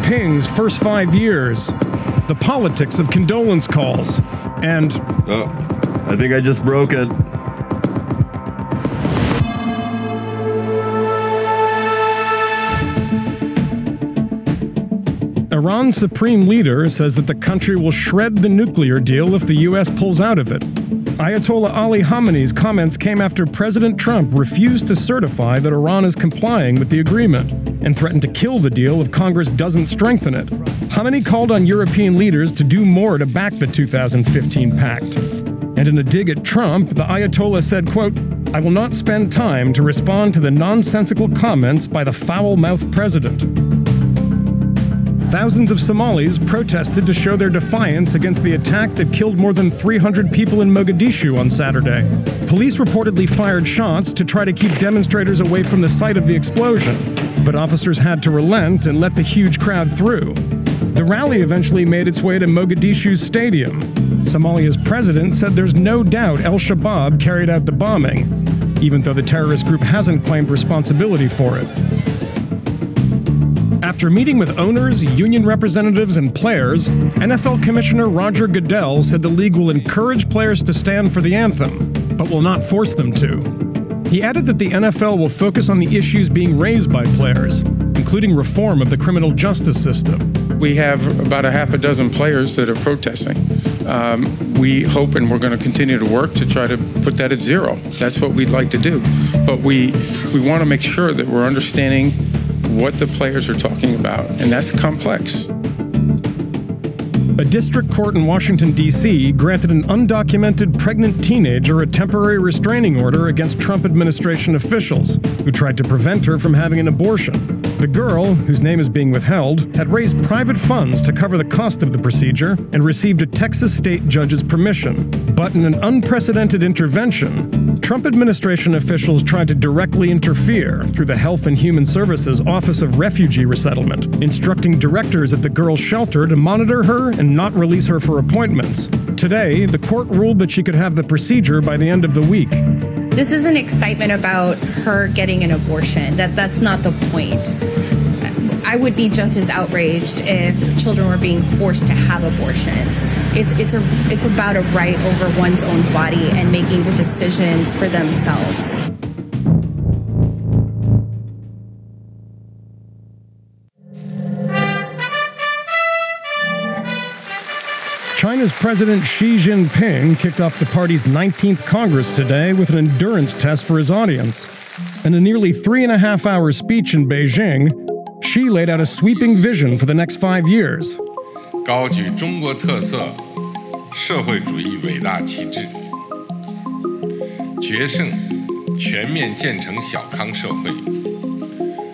Jinping's first 5 years, the politics of condolence calls, and... Oh, I think I just broke it. Iran's supreme leader says that the country will shred the nuclear deal if the U.S. pulls out of it. Ayatollah Ali Khamenei's comments came after President Trump refused to certify that Iran is complying with the agreement and threatened to kill the deal if Congress doesn't strengthen it. Khamenei called on European leaders to do more to back the 2015 pact. And in a dig at Trump, the Ayatollah said, quote, "I will not spend time to respond to the nonsensical comments by the foul-mouthed president." Thousands of Somalis protested to show their defiance against the attack that killed more than 300 people in Mogadishu on Saturday. Police reportedly fired shots to try to keep demonstrators away from the site of the explosion, but officers had to relent and let the huge crowd through. The rally eventually made its way to Mogadishu's stadium. Somalia's president said there's no doubt al-Shabaab carried out the bombing, even though the terrorist group hasn't claimed responsibility for it. After meeting with owners, union representatives, and players, NFL Commissioner Roger Goodell said the league will encourage players to stand for the anthem, but will not force them to. He added that the NFL will focus on the issues being raised by players, including reform of the criminal justice system. We have about a half a dozen players that are protesting. We hope, and we're going to continue to work to try to put that at zero. That's what we'd like to do. But we want to make sure that we're understanding what the players are talking about, and that's complex. A district court in Washington, D.C. granted an undocumented pregnant teenager a temporary restraining order against Trump administration officials who tried to prevent her from having an abortion. The girl, whose name is being withheld, had raised private funds to cover the cost of the procedure and received a Texas state judge's permission. But in an unprecedented intervention, Trump administration officials tried to directly interfere through the Health and Human Services Office of Refugee Resettlement, instructing directors at the girl's shelter to monitor her and not release her for appointments. Today, the court ruled that she could have the procedure by the end of the week. This isn't excitement about her getting an abortion. That's not the point. I would be just as outraged if children were being forced to have abortions. It's about a right over one's own body and making the decisions for themselves. China's President Xi Jinping kicked off the party's 19th Congress today with an endurance test for his audience. In a nearly 3.5-hour speech in Beijing, Xi laid out a sweeping vision for the next 5 years. 高举中国特色社会主义伟大旗帜，决胜全面建成小康社会。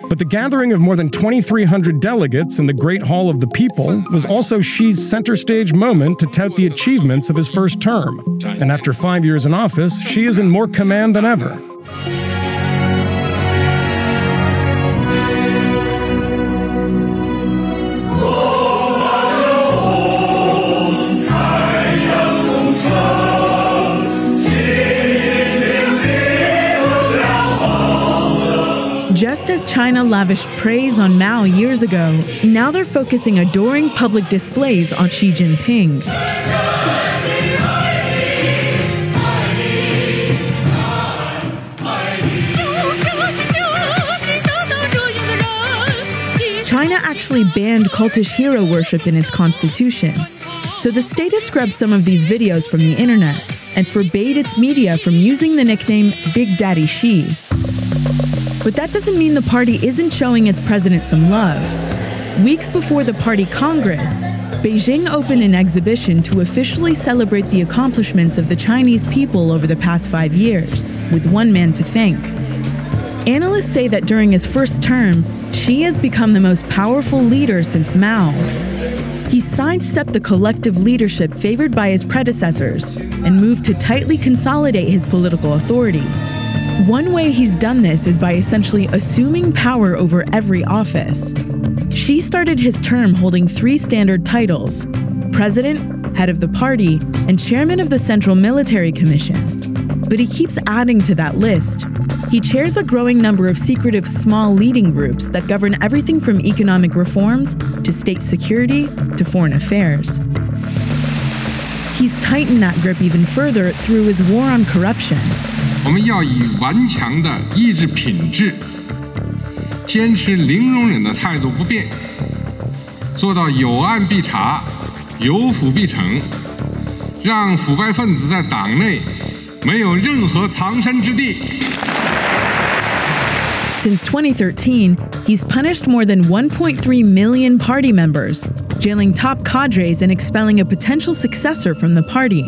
But the gathering of more than 2,300 delegates in the Great Hall of the People was also Xi's center stage moment to tout the achievements of his first term. And after 5 years in office, Xi is in more command than ever. Just as China lavished praise on Mao years ago, now they're focusing adoring public displays on Xi Jinping. China actually banned cultish hero worship in its constitution. So the state has scrubbed some of these videos from the internet and forbade its media from using the nickname Big Daddy Xi. But that doesn't mean the party isn't showing its president some love. Weeks before the party Congress, Beijing opened an exhibition to officially celebrate the accomplishments of the Chinese people over the past 5 years, with one man to thank. Analysts say that during his first term, Xi has become the most powerful leader since Mao. He sidestepped the collective leadership favored by his predecessors and moved to tightly consolidate his political authority. One way he's done this is by essentially assuming power over every office. Xi started his term holding 3 standard titles: president, head of the party, and chairman of the Central Military Commission. But he keeps adding to that list. He chairs a growing number of secretive small leading groups that govern everything from economic reforms to state security to foreign affairs. He's tightened that grip even further through his war on corruption. 我们要以顽强的意志品质，坚持零容忍的态度不变，做到有案必查，有腐必惩，让腐败分子在党内没有任何藏身之地。 Since 2013, he's punished more than 1.3 million party members, jailing top cadres and expelling a potential successor from the party.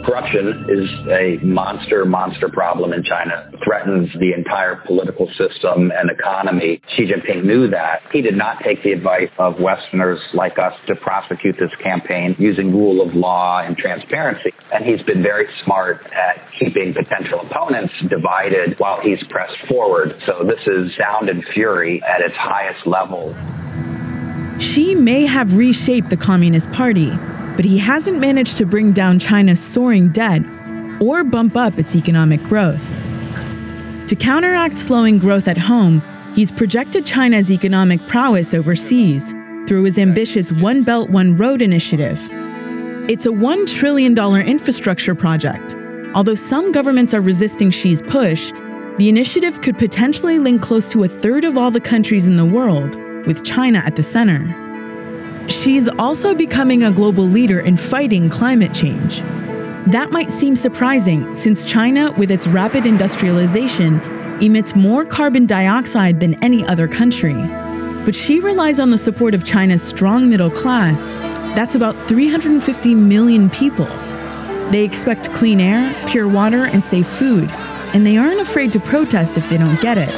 Corruption is a monster problem in China. It threatens the entire political system and economy. Xi Jinping knew that. He did not take the advice of Westerners like us to prosecute this campaign using rule of law and transparency. And he's been very smart at keeping potential opponents divided while he's pressed forward. So this is sound and fury at its highest level. Xi may have reshaped the Communist Party, but he hasn't managed to bring down China's soaring debt or bump up its economic growth. To counteract slowing growth at home, he's projected China's economic prowess overseas through his ambitious One Belt, One Road initiative. It's a $1 trillion infrastructure project. Although some governments are resisting Xi's push, the initiative could potentially link close to a third of all the countries in the world, with China at the center. Xi's also becoming a global leader in fighting climate change. That might seem surprising, since China, with its rapid industrialization, emits more carbon dioxide than any other country. But Xi relies on the support of China's strong middle class. That's about 350 million people. They expect clean air, pure water, and safe food, and they aren't afraid to protest if they don't get it.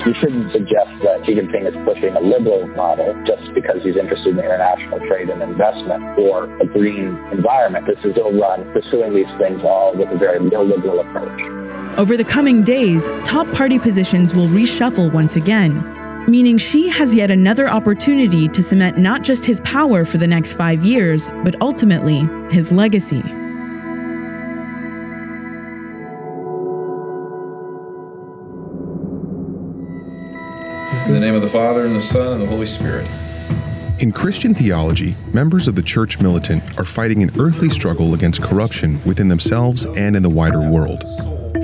You shouldn't suggest that Xi Jinping is pushing a liberal model just because he's interested in international trade and investment or a green environment. This is still run pursuing these things all with a very neoliberal approach. Over the coming days, top party positions will reshuffle once again, meaning Xi has yet another opportunity to cement not just his power for the next 5 years, but ultimately his legacy. In the name of the Father, and the Son, and the Holy Spirit. In Christian theology, members of the church militant are fighting an earthly struggle against corruption within themselves and in the wider world.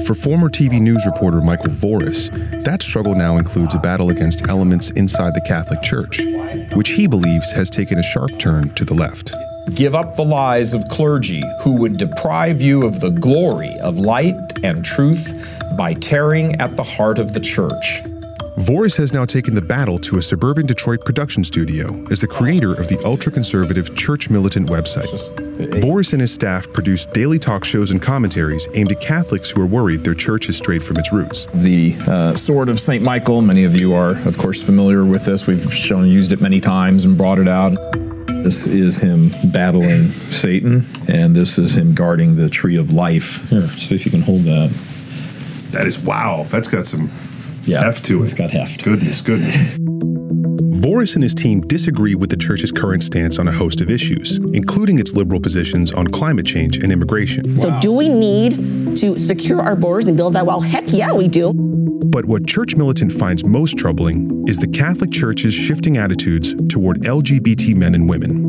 For former TV news reporter Michael Voris, that struggle now includes a battle against elements inside the Catholic Church, which he believes has taken a sharp turn to the left. Give up the lies of clergy who would deprive you of the glory of light and truth by tearing at the heart of the church. Voris has now taken the battle to a suburban Detroit production studio as the creator of the ultra-conservative Church Militant website. Voris and his staff produce daily talk shows and commentaries aimed at Catholics who are worried their church has strayed from its roots. The sword of St. Michael, many of you are, of course, familiar with this. We've used it many times and brought it out. This is him battling Satan, and this is him guarding the tree of life. Here, see if you can hold that. That is, wow, that's got some heft to it. It's got heft. Goodness. Voris and his team disagree with the church's current stance on a host of issues, including its liberal positions on climate change and immigration. So do we need to secure our borders and build that wall? Heck yeah, we do. But what Church Militant finds most troubling is the Catholic Church's shifting attitudes toward LGBT men and women.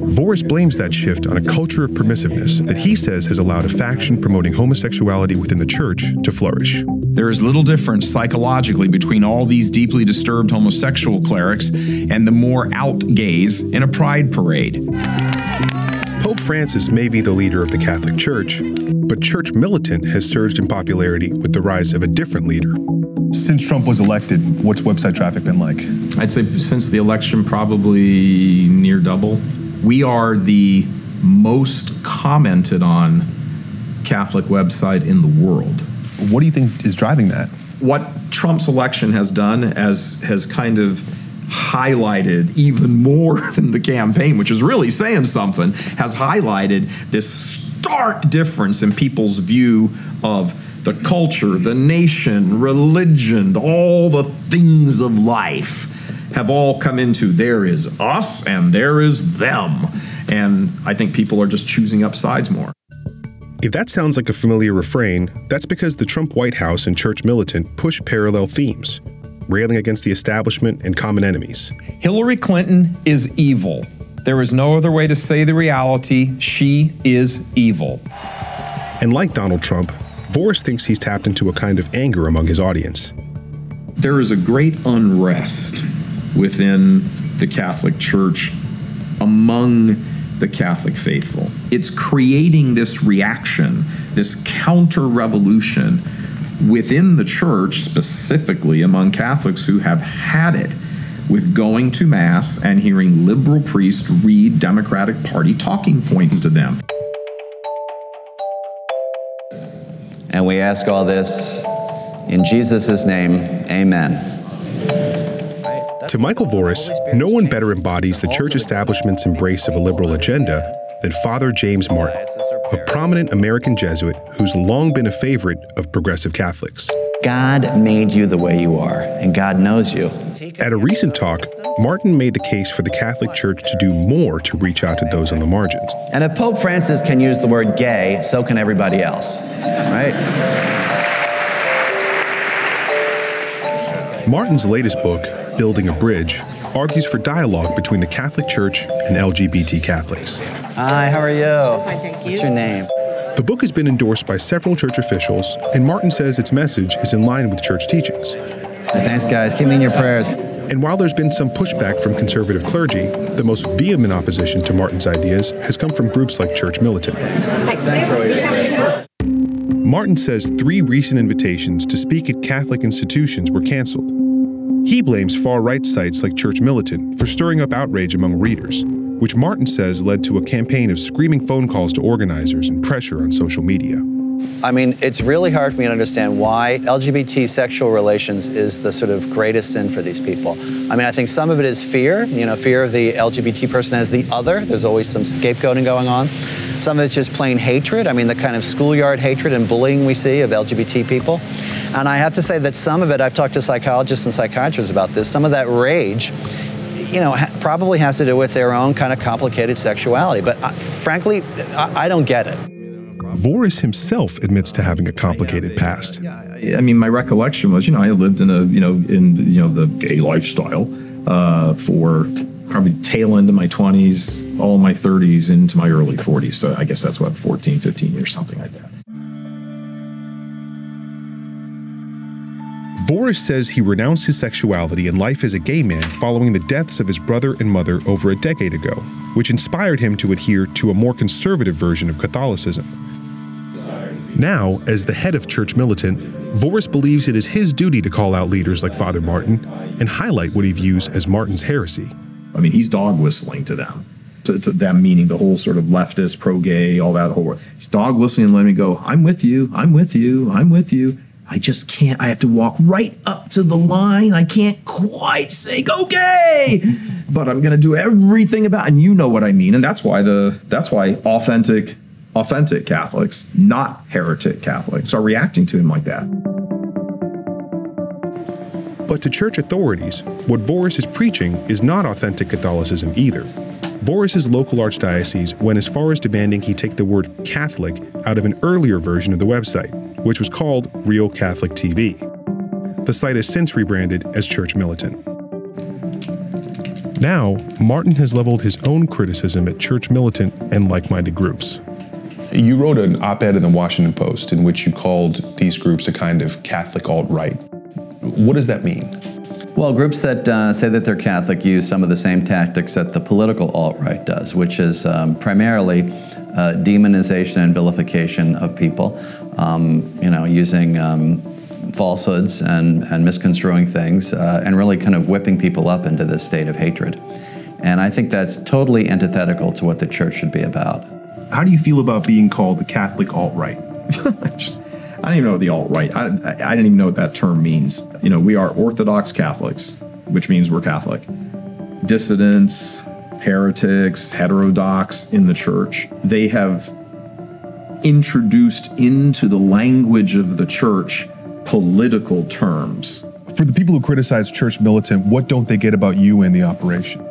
Voris blames that shift on a culture of permissiveness that he says has allowed a faction promoting homosexuality within the church to flourish. There is little difference psychologically between all these deeply disturbed homosexual clerics and the more out gays in a pride parade. Pope Francis may be the leader of the Catholic Church, but Church Militant has surged in popularity with the rise of a different leader. Since Trump was elected, what's website traffic been like? I'd say since the election, probably near double. We are the most commented on Catholic website in the world. What do you think is driving that? What Trump's election has done has kind of highlighted even more than the campaign, which is really saying something, has highlighted this stark difference in people's view of the culture, the nation, religion, all the things of life have all come into there is us and there is them. And I think people are just choosing up sides more. If that sounds like a familiar refrain, that's because the Trump White House and Church Militant push parallel themes, railing against the establishment and common enemies. Hillary Clinton is evil. There is no other way to say the reality. She is evil. And like Donald Trump, Voris thinks he's tapped into a kind of anger among his audience. There is a great unrest within the Catholic Church among the Catholic faithful. It's creating this reaction, this counter-revolution within the church, specifically among Catholics who have had it with going to Mass and hearing liberal priests read Democratic Party talking points to them. And we ask all this in Jesus' name, amen. To Michael Voris, no one better embodies the church establishment's embrace of a liberal agenda than Father James Martin, a prominent American Jesuit who's long been a favorite of progressive Catholics. God made you the way you are, and God knows you. At a recent talk, Martin made the case for the Catholic Church to do more to reach out to those on the margins. And if Pope Francis can use the word gay, so can everybody else, right? Martin's latest book, Building a Bridge, argues for dialogue between the Catholic Church and LGBT Catholics. Hi, how are you? Fine, thank you. What's your name? The book has been endorsed by several church officials, and Martin says its message is in line with church teachings. Thanks, guys. Keep me in your prayers. And while there's been some pushback from conservative clergy, the most vehement opposition to Martin's ideas has come from groups like Church Militant. Martin says 3 recent invitations to speak at Catholic institutions were canceled. He blames far-right sites like Church Militant for stirring up outrage among readers, which Martin says led to a campaign of screaming phone calls to organizers and pressure on social media. I mean, it's really hard for me to understand why LGBT sexual relations is the sort of greatest sin for these people. I mean, I think some of it is fear, fear of the LGBT person as the other. There's always some scapegoating going on. Some of it's just plain hatred. I mean, the kind of schoolyard hatred and bullying we see of LGBT people. And I have to say that some of it, I've talked to psychologists and psychiatrists about this, some of that rage, probably has to do with their own kind of complicated sexuality. But frankly, I don't get it. Voris himself admits to having a complicated past. I mean, my recollection was, I lived in the gay lifestyle for probably tail end of my 20s, all my 30s, into my early 40s. So I guess that's what, 14, 15 years, something like that. Voris says he renounced his sexuality and life as a gay man following the deaths of his brother and mother over a decade ago, which inspired him to adhere to a more conservative version of Catholicism. Now, as the head of Church Militant, Voris believes it is his duty to call out leaders like Father Martin and highlight what he views as Martin's heresy. I mean, he's dog whistling to them. To them meaning the whole sort of leftist, pro-gay, all that whole. He's dog whistling and letting me go, I'm with you, I'm with you, I'm with you. I just can't, I have to walk right up to the line. I can't quite say, go gay, but I'm going to do everything about, and you know what I mean. And that's why authentic Catholics, not heretic Catholics, are reacting to him like that. But to church authorities, what Voris is preaching is not authentic Catholicism either. Voris's local archdiocese went as far as demanding he take the word Catholic out of an earlier version of the website, which was called Real Catholic TV. The site has since rebranded as Church Militant. Now, Martin has leveled his own criticism at Church Militant and like-minded groups. You wrote an op-ed in the Washington Post in which you called these groups a kind of Catholic alt-right. What does that mean? Well, groups that say that they're Catholic use some of the same tactics that the political alt-right does, which is primarily demonization and vilification of people, using falsehoods and misconstruing things, and really kind of whipping people up into this state of hatred. And I think that's totally antithetical to what the church should be about. How do you feel about being called the Catholic alt-right? I don't even know what the alt-right, I didn't even know what that term means. We are Orthodox Catholics, which means we're Catholic. Dissidents, heretics, heterodox in the church, they have introduced into the language of the church political terms. For the people who criticize Church Militant, what don't they get about you and the operation?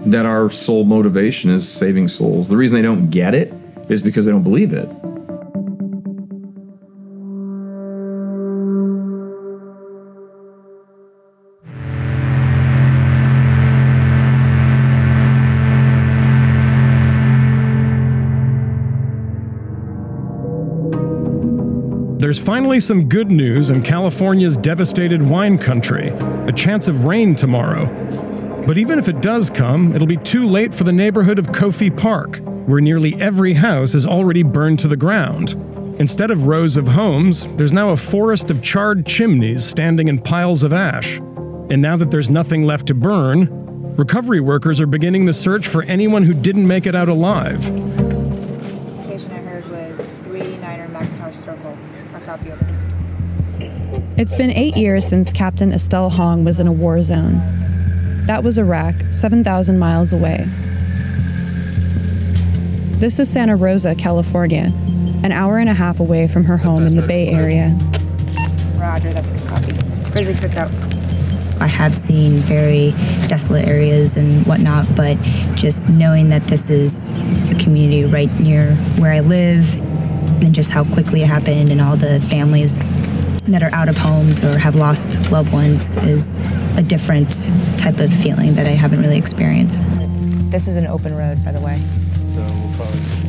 That our sole motivation is saving souls. The reason they don't get it is because they don't believe it. there's finally some good news in California's devastated wine country, a chance of rain tomorrow. But even if it does come, it'll be too late for the neighborhood of Coffey Park, where nearly every house is already burned to the ground. Instead of rows of homes, there's now a forest of charred chimneys standing in piles of ash. And now that there's nothing left to burn, recovery workers are beginning the search for anyone who didn't make it out alive. The location I heard was 389er McIntosh Circle. A copy of it. It's been 8 years since Captain Estelle Hong was in a war zone. That was Iraq, 7,000 miles away. This is Santa Rosa, California, an hour and a half away from her home in the Bay Area. Roger, that's a good copy. Grizzly 6 out. I have seen very desolate areas and whatnot, but just knowing that this is a community right near where I live, and just how quickly it happened, and all the families that are out of homes or have lost loved ones is a different type of feeling that I haven't really experienced. This is an open road, by the way.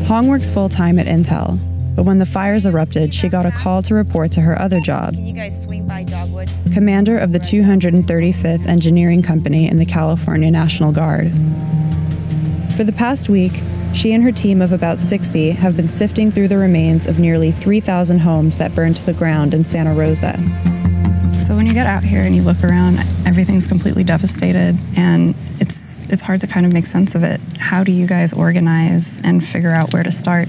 Hong works full-time at Intel, but when the fires erupted, she got a call to report to her other job. Can you guys swing by Dogwood? Commander of the 235th Engineering Company in the California National Guard. For the past week, she and her team of about 60 have been sifting through the remains of nearly 3,000 homes that burned to the ground in Santa Rosa. So when you get out here and you look around, everything's completely devastated, and it's hard to kind of make sense of it. How do you guys organize and figure out where to start?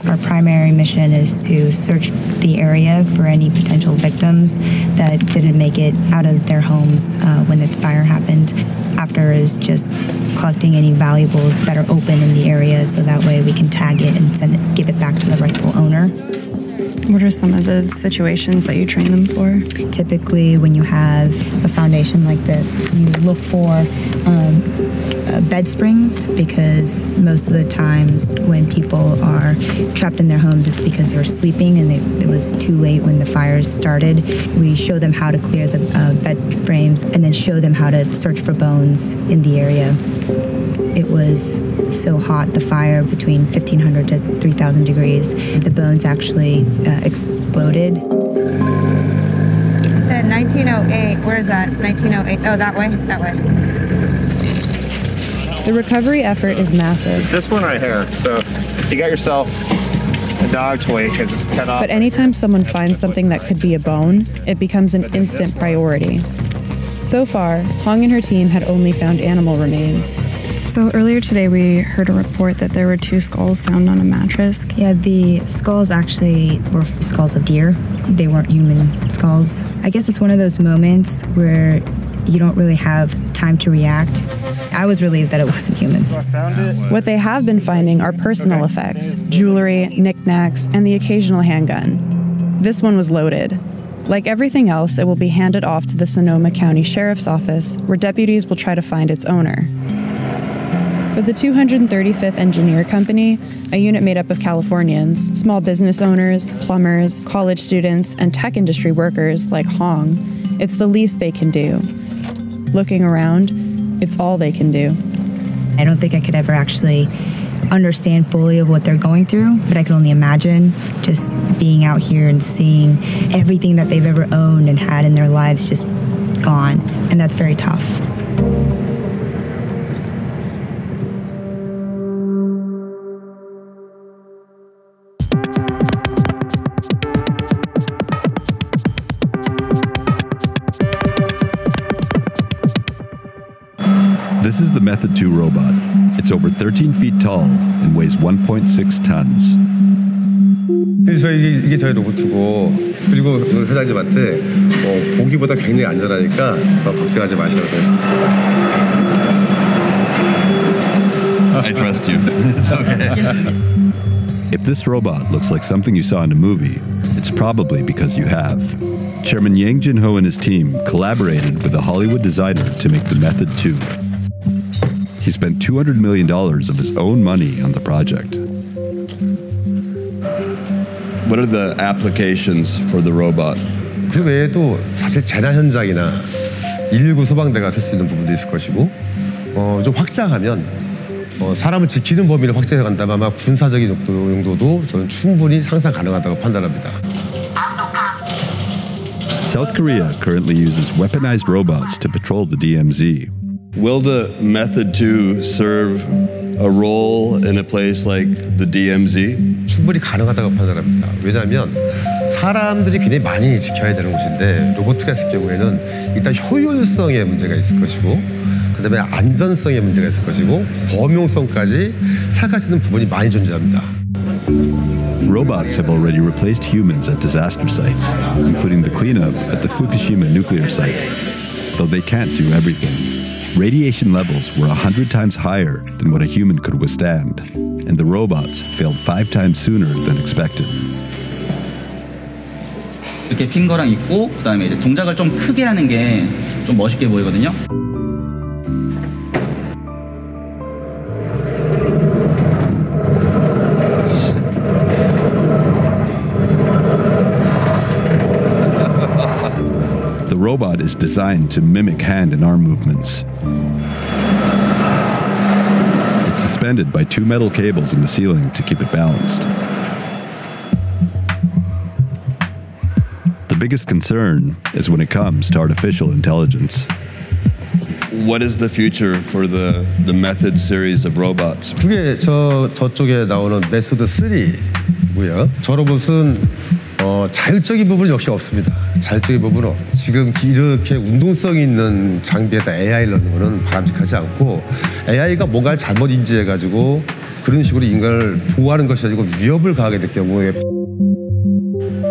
Our primary mission is to search the area for any potential victims that didn't make it out of their homes when the fire happened. After is just collecting any valuables that are open in the area, so that way we can tag it and give it back to the rightful owner. What are some of the situations that you train them for? Typically, when you have a foundation like this, you look for bed springs, because most of the times when people are trapped in their homes, it's because they're sleeping and it was too late when the fires started. We show them how to clear the bed frames and then show them how to search for bones in the area. It was so hot, the fire, between 1,500 to 3,000 degrees. The bones actually exploded. You said 1908. Where is that? 1908. Oh, that way? That way. The recovery effort is massive. It's this one right here. So you got yourself a dog toy because it's cut off. But anytime someone finds something that could be a bone, it becomes an instant priority. So far, Hong and her team had only found animal remains. So earlier today we heard a report that there were 2 skulls found on a mattress. Yeah, the skulls actually were skulls of deer. They weren't human skulls. I guess it's one of those moments where you don't really have time to react. I was relieved that it wasn't humans. What they have been finding are personal effects, jewelry, knickknacks, and the occasional handgun. This one was loaded. Like everything else, it will be handed off to the Sonoma County Sheriff's Office, where deputies will try to find its owner. For the 235th Engineer Company, a unit made up of Californians, small business owners, plumbers, college students, and tech industry workers like Hong, it's the least they can do. Looking around, it's all they can do. I don't think I could ever actually understand fully of what they're going through, but I can only imagine just being out here and seeing everything that they've ever owned and had in their lives just gone, and that's very tough. This is the Method 2 robot. It's over 13 feet tall and weighs 1.6 tons. 이게 저희 로봇이고, 그리고 회장님한테 보기보다 굉장히 안전하니까 걱정하지 마세요. I trust you. It's okay. If this robot looks like something you saw in a movie, it's probably because you have. Chairman Yang Jin-ho and his team collaborated with a Hollywood designer to make the Method 2. He spent $200 million of his own money on the project. What are the applications for the robot? 그 외에도 사실 재난 현장이나 119 소방대가 쓸 수 있는 부분도 있을 것이고, 좀 확장하면 사람을 지키는 범위를 확장해 간다면 아마 군사적인 용도도 저는 충분히 상상 가능하다고 판단합니다. South Korea currently uses weaponized robots to patrol the DMZ. Will the Method 2 serve a role in a place like the DMZ? 충분히 가능하다고 판단합니다. 왜냐하면 사람들이 굉장히 많이 지켜야 되는 곳인데 로봇가 있을 경우에는 일단 효율성에 문제가 있을 것이고 그다음에 안전성에 문제가 있을 것이고 범용성까지 생각할 수 있는 부분이 많이 존재합니다. Robots have already replaced humans at disaster sites, including the cleanup at the Fukushima nuclear site. Though they can't do everything. Radiation levels were 100 times higher than what a human could withstand, and the robots failed 5 times sooner than expected. 이렇게 핑거랑 있고 그다음에 이제 동작을 좀 크게 하는 게 좀 멋있게 보이거든요. The robot is designed to mimic hand and arm movements. It's suspended by 2 metal cables in the ceiling to keep it balanced. The biggest concern is when it comes to artificial intelligence. What is the future for the Method series of robots? 그게 저쪽에 나오는 메소드 3고요. 저 로봇은 자율적인 부분은 역시 없습니다. 자율적인 부분은 지금 이렇게 운동성 있는 장비에다 AI를 넣는 거는 바람직하지 않고 AI가 뭔가를 잘못 인지해가지고 그런 식으로 인간을 보호하는 것이 아니고 위협을 가하게 될 경우에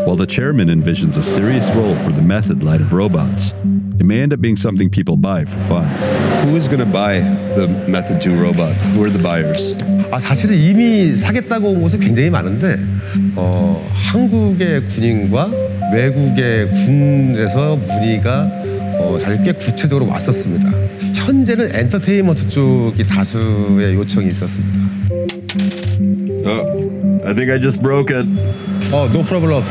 While the chairman envisions a serious role for the Method line of robots, it may end up being something people buy for fun. Who is going to buy the Method 2 robot? Who are the buyers? 사실은 이미 사겠다고 온 곳은 굉장히 많은데 한국의 군인과 외국의 군에서 문의가 사실 꽤 구체적으로 왔었습니다. 현재는 엔터테인먼트 쪽이 다수의 요청이 있었습니다. I think I just broke it. No problem.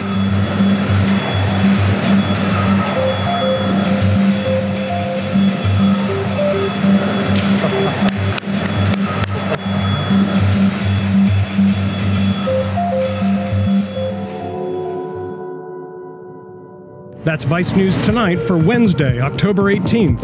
That's Vice News Tonight for Wednesday, October 18th.